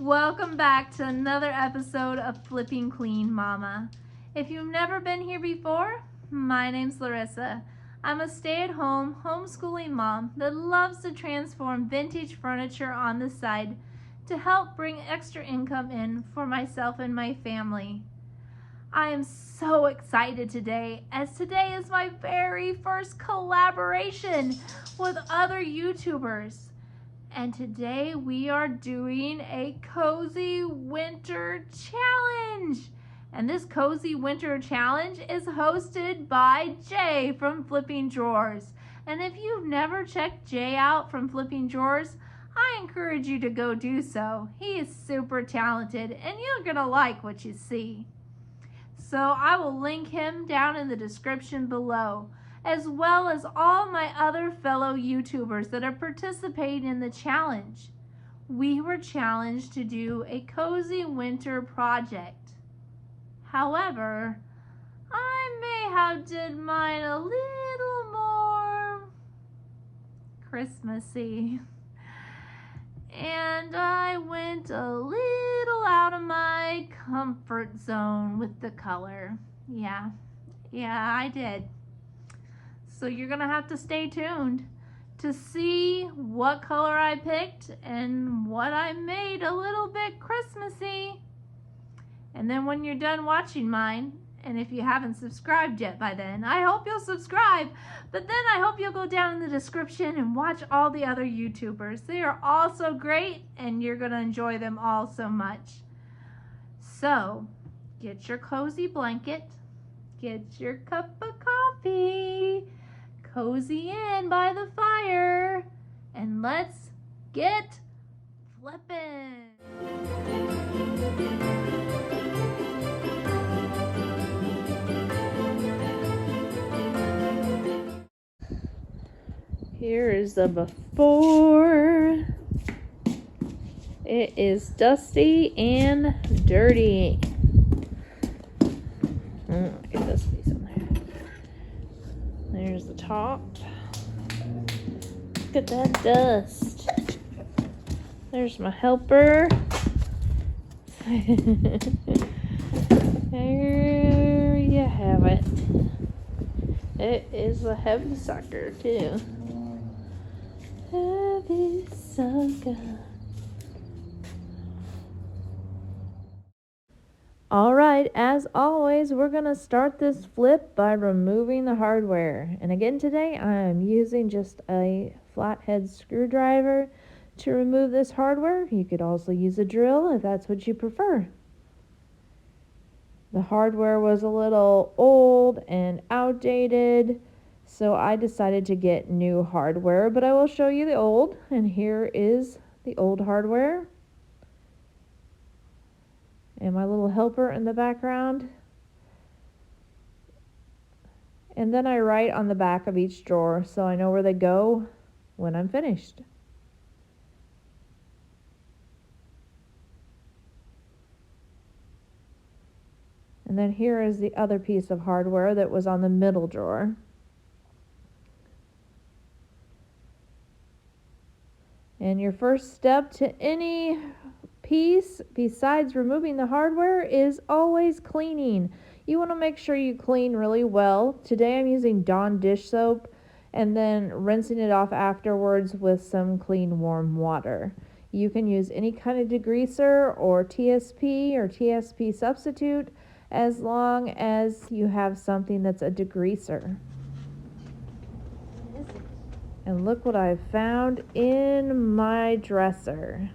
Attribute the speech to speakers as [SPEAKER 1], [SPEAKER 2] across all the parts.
[SPEAKER 1] Welcome back to another episode of Flipping Clean Mama. If you've never been here before, my name's Larissa. I'm a stay-at-home homeschooling mom that loves to transform vintage furniture on the side to help bring extra income in for myself and my family. I am so excited today, as today is my very first collaboration with other YouTubers. And today we are doing a cozy winter challenge. And this cozy winter challenge is hosted by Jay from Flipping Drawers. And if you've never checked Jay out from Flipping Drawers, I encourage you to go do so. He is super talented and you're gonna like what you see. So I will link him down in the description below, as well as all my other fellow YouTubers that are participating in the challenge. We were challenged to do a cozy winter project. However, I may have did mine a little more Christmasy. And I went a little out of my comfort zone with the color. Yeah, I did. So you're gonna have to stay tuned to see what color I picked and what I made a little bit Christmassy. And then when you're done watching mine, and if you haven't subscribed yet by then, I hope you'll subscribe. But then I hope you'll go down in the description and watch all the other YouTubers. They are all so great and you're gonna enjoy them all so much. So get your cozy blanket, get your cup of coffee, cozy in by the fire, and let's get flippin'. Here is the before. It is dusty and dirty. Get this piece in there. There's the top. Look at that dust. There's my helper. There you have it. It is a heavy sucker too. Heavy sucker. Alright, as always, we're going to start this flip by removing the hardware. And again today, I'm using just a flathead screwdriver to remove this hardware. You could also use a drill if that's what you prefer. The hardware was a little old and outdated, so I decided to get new hardware, but I will show you the old, and here is the old hardware. And my little helper in the background. And then I write on the back of each drawer so I know where they go when I'm finished. And then here is the other piece of hardware that was on the middle drawer. And your first step to any piece besides removing the hardware is always cleaning. You want to make sure you clean really well. Today I'm using Dawn dish soap and then rinsing it off afterwards with some clean warm water. You can use any kind of degreaser or TSP substitute as long as you have something that's a degreaser. And look what I found in my dresser.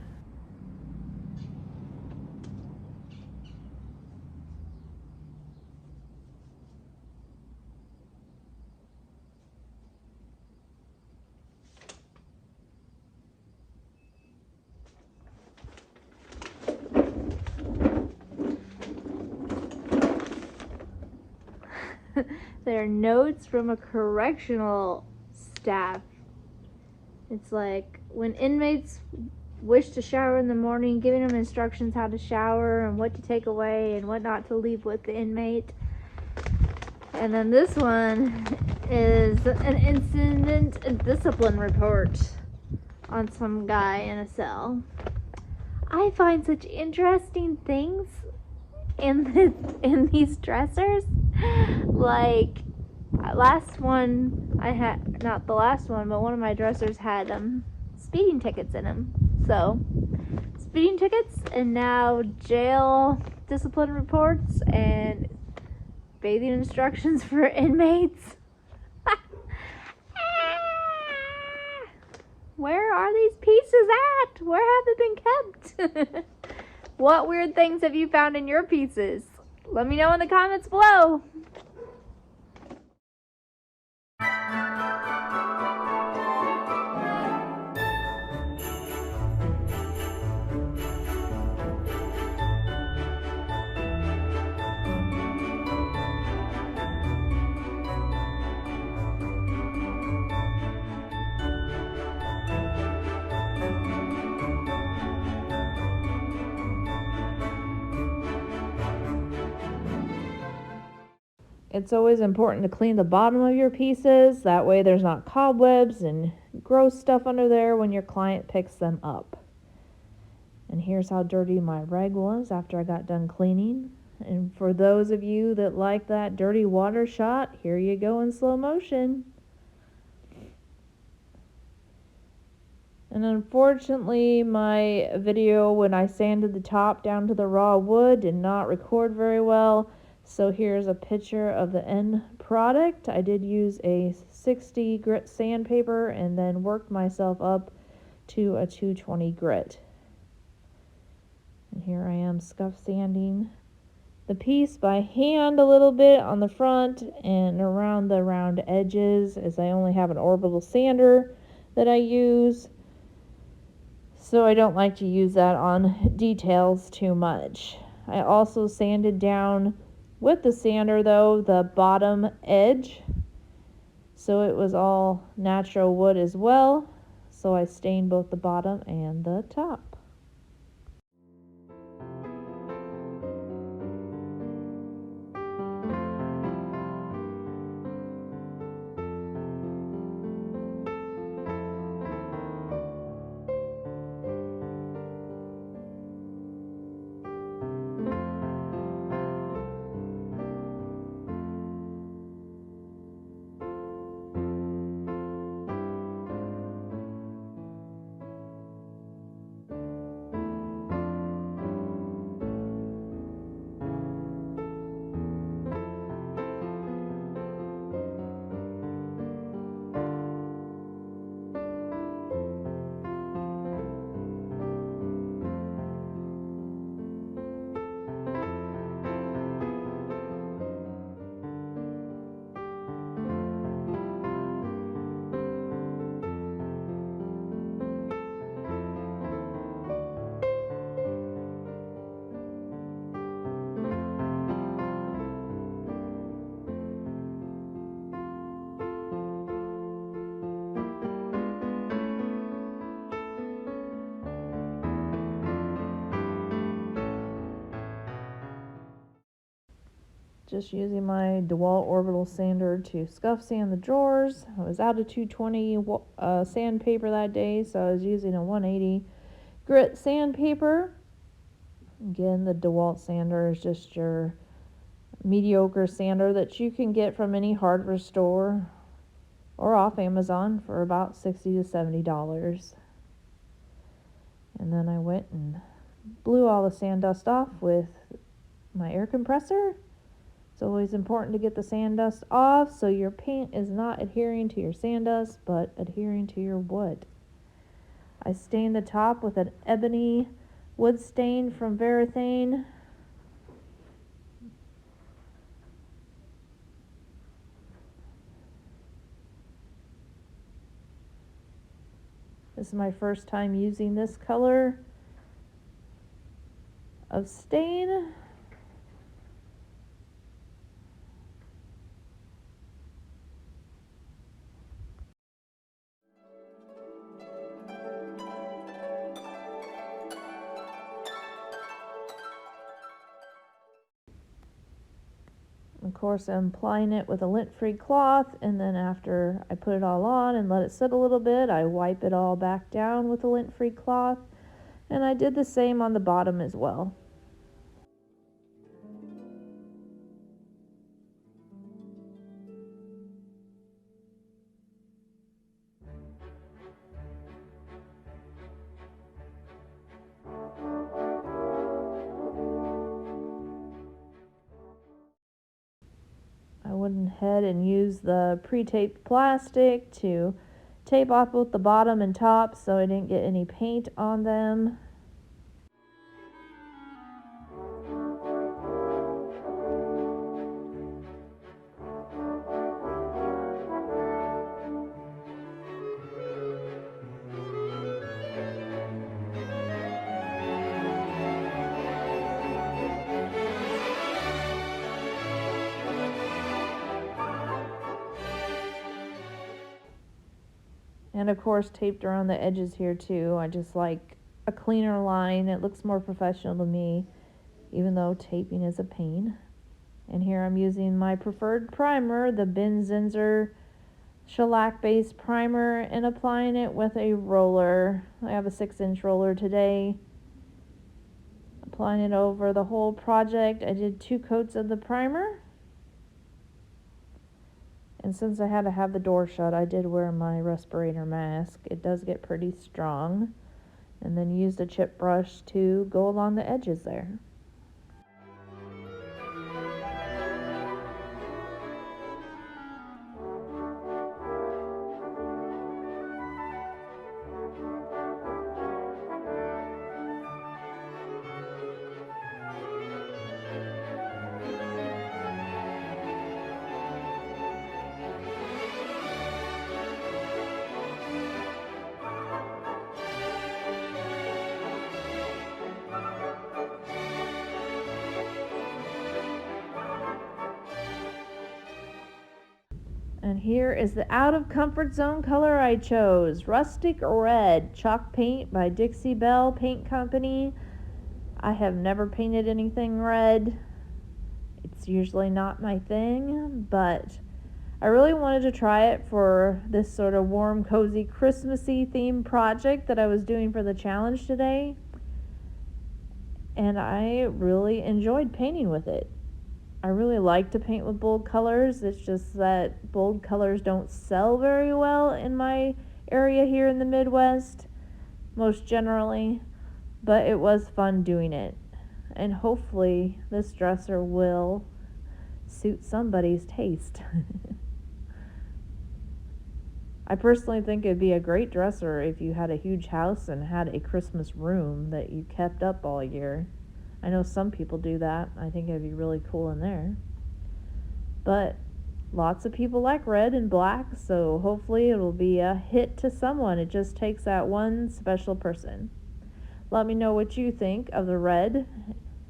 [SPEAKER 1] They're notes from a correctional staff. It's like when inmates wish to shower in the morning, giving them instructions how to shower and what to take away and what not to leave with the inmate. And then this one is an incident and discipline report on some guy in a cell. I find such interesting things in these dressers. Like, last one I had, not the last one, but one of my dressers had speeding tickets in them. So, speeding tickets, and now jail discipline reports and bathing instructions for inmates. Where are these pieces at? Where have they been kept? What weird things have you found in your pieces? Let me know in the comments below. It's always important to clean the bottom of your pieces. That way there's not cobwebs and gross stuff under there when your client picks them up. And here's how dirty my rag was after I got done cleaning. And for those of you that like that dirty water shot, here you go in slow motion. And unfortunately, my video when I sanded the top down to the raw wood did not record very well. So here's a picture of the end product. I did use a 60 grit sandpaper and then worked myself up to a 220 grit. And here I am scuff sanding the piece by hand a little bit on the front and around the round edges, as I only have an orbital sander that I use. So I don't like to use that on details too much. I also sanded down with the sander though the bottom edge, so it was all natural wood as well. So I stained both the bottom and the top. Just using my DeWalt orbital sander to scuff sand the drawers. I was out of 220 sandpaper that day, so I was using a 180 grit sandpaper. Again, the DeWalt sander is just your mediocre sander that you can get from any hardware store or off Amazon for about $60 to $70. And then I went and blew all the sand dust off with my air compressor. It's always important to get the sand dust off so your paint is not adhering to your sand dust, but adhering to your wood. I stained the top with an ebony wood stain from Varathane. This is my first time using this color of stain. Of course, I'm applying it with a lint-free cloth, and then after I put it all on and let it sit a little bit, I wipe it all back down with a lint-free cloth And I did the same on the bottom as well. I went ahead and used the pre-taped plastic to tape off both the bottom and top so I didn't get any paint on them. And of course taped around the edges here too. I just like a cleaner line. It looks more professional to me, even though taping is a pain. And here I'm using my preferred primer, the Bin Zinzer shellac based primer, and applying it with a roller. I have a 6-inch roller today. Applying it over the whole project. I did 2 coats of the primer. And since I had to have the door shut, I did wear my respirator mask. It does get pretty strong. And then used a chip brush to go along the edges there. And here is the out of comfort zone color I chose. Rustic Red chalk paint by Dixie Belle Paint Company. I have never painted anything red. It's usually not my thing, but I really wanted to try it for this sort of warm, cozy, Christmassy themed project that I was doing for the challenge today. And I really enjoyed painting with it. I really like to paint with bold colors. It's just that bold colors don't sell very well in my area here in the Midwest, most generally. But it was fun doing it. And hopefully this dresser will suit somebody's taste. I personally think it'd be a great dresser if you had a huge house and had a Christmas room that you kept up all year. I know some people do that. I think it'd be really cool in there. But lots of people like red and black, so hopefully it'll be a hit to someone. It just takes that one special person. Let me know what you think of the red.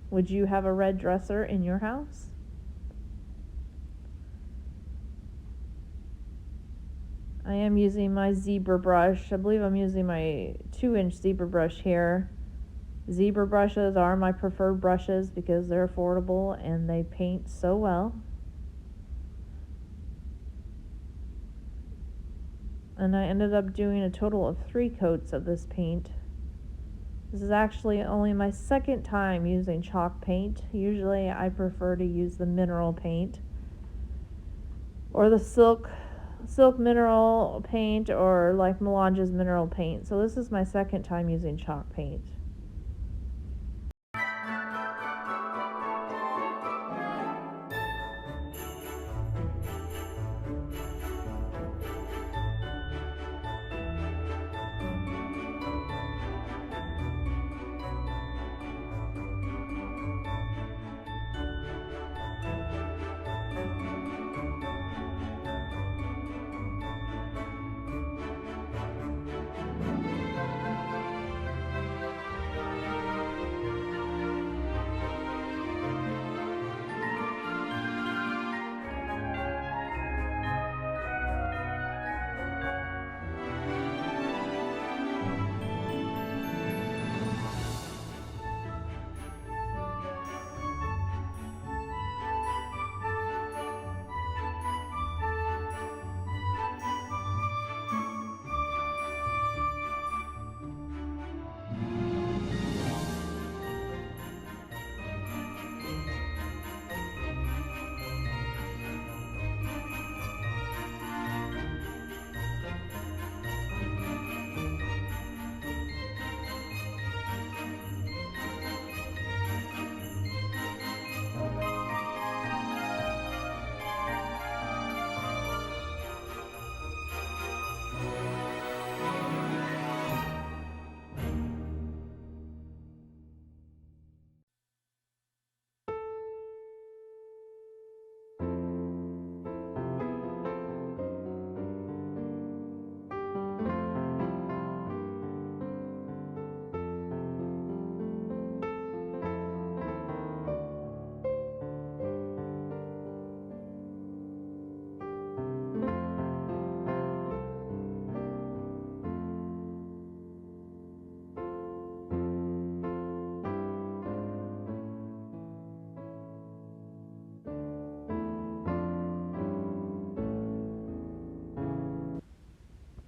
[SPEAKER 1] Would you have a red dresser in your house? I am using my zebra brush. I believe I'm using my 2-inch zebra brush here. Zebra brushes are my preferred brushes because they're affordable and they paint so well. And I ended up doing a total of 3 coats of this paint. This is actually only my 2nd time using chalk paint. Usually I prefer to use the mineral paint or the silk mineral paint, or like Melange's mineral paint. So this is my 2nd time using chalk paint.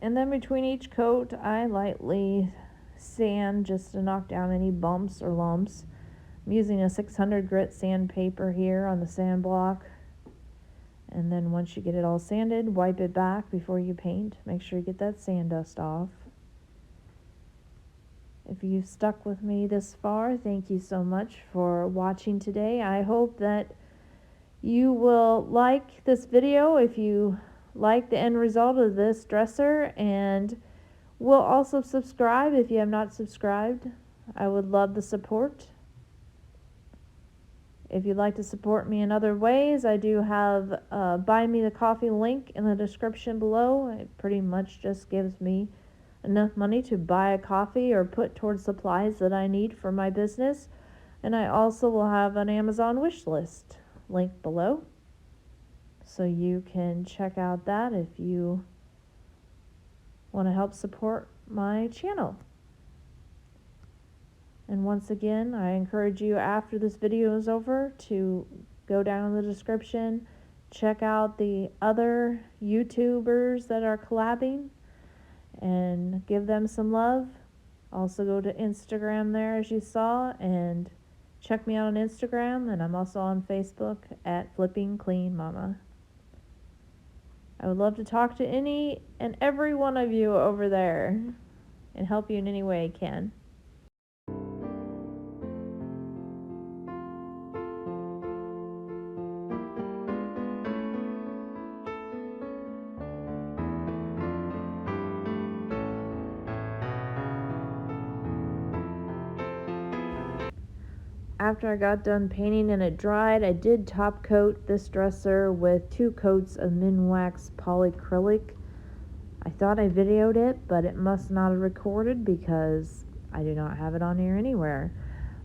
[SPEAKER 2] And then between each coat, I lightly sand just to knock down any bumps or lumps. I'm using a 600 grit sandpaper here on the sand block. And then once you get it all sanded, wipe it back before you paint. Make sure you get that sand dust off. If you've stuck with me this far, thank you so much for watching today. I hope that you will like this video if you like the end result of this dresser, and will also subscribe if you have not subscribed. I would love the support. If you'd like to support me in other ways, I do have a Buy Me the Coffee link in the description below. It pretty much just gives me enough money to buy a coffee or put towards supplies that I need for my business. And I also will have an Amazon wish list link below, so you can check out that if you want to help support my channel. And once again, I encourage you after this video is over to go down in the description, check out the other YouTubers that are collabing, and give them some love. Also go to Instagram there, as you saw, and check me out on Instagram, and I'm also on Facebook at FlippingCleanMama. I would love to talk to any and every one of you over there and help you in any way I can. After I got done painting and it dried, I did top coat this dresser with 2 coats of Minwax Polycrylic. I thought I videoed it, but it must not have recorded because I do not have it on here anywhere.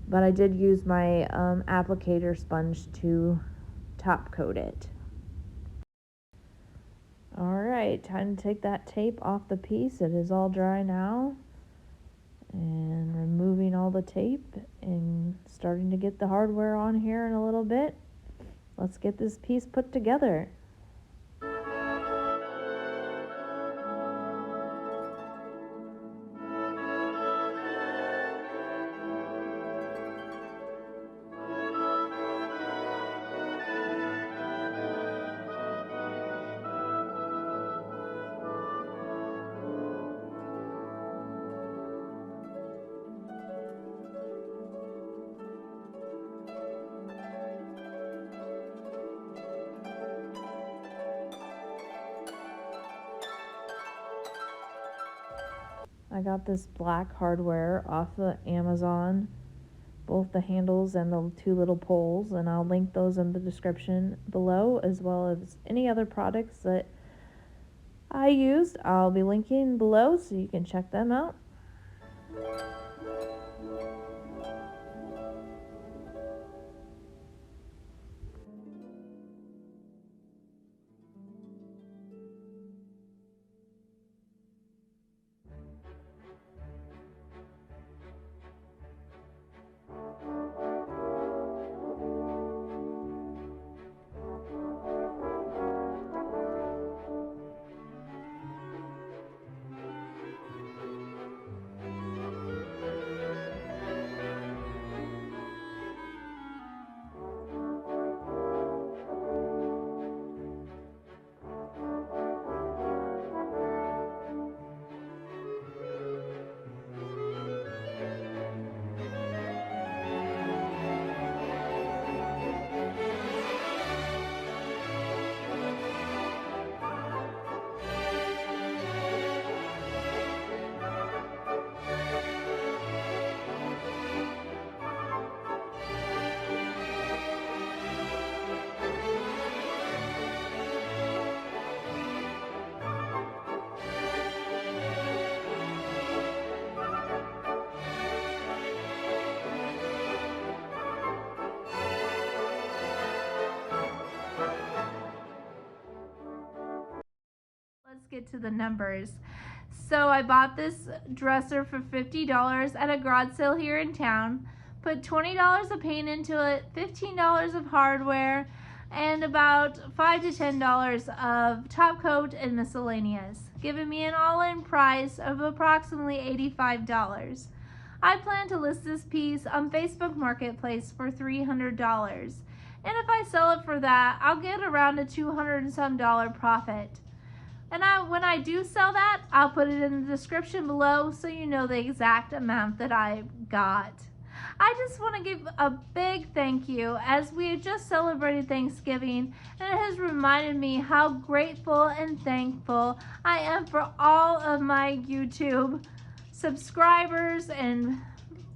[SPEAKER 2] But I did use my applicator sponge to top coat it. Alright, time to take that tape off the piece. It is all dry now. And removing all the tape and starting to get the hardware on here in a little bit. Let's get this piece put together. I got this black hardware off of Amazon, both the handles and the 2 little poles, and I'll link those in the description below, as well as any other products that I used. I'll be linking below so you can check them out. Let's get to the numbers. So I bought this dresser for $50 at a garage sale here in town, put $20 of paint into it, $15 of hardware,
[SPEAKER 1] and about $5 to $10 of top coat and miscellaneous, giving me an all-in price of approximately $85. I plan to list this piece on Facebook Marketplace for $300. And if I sell it for that, I'll get around a $200 and some profit. And when I do sell that, I'll put it in the description below so you know the exact amount that I got. I just want to give a big thank you as we have just celebrated Thanksgiving, and it has reminded me how grateful and thankful I am for all of my YouTube subscribers and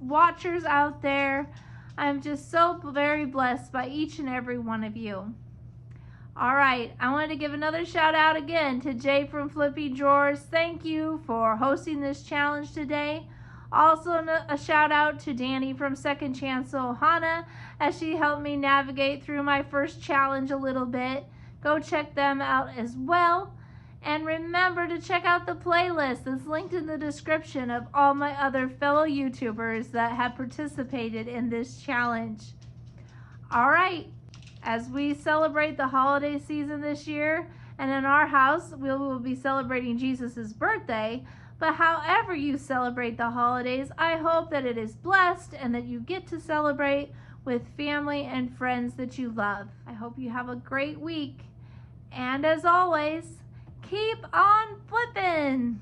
[SPEAKER 1] watchers out there. I'm just so very blessed by each and every one of you. Alright, I wanted to give another shout out again to Jay from Flippy Drawers. Thank you for hosting this challenge today. Also a shout out to Dani from Second Chance Ohana as she helped me navigate through my first challenge a little bit. Go check them out as well. And remember to check out the playlist that's linked in the description of all my other fellow YouTubers that have participated in this challenge. Alright, as we celebrate the holiday season this year, and in our house we will be celebrating Jesus' birthday, but however you celebrate the holidays, I hope that it is blessed and that you get to celebrate with family and friends that you love. I hope you have a great week, and as always, keep on flipping!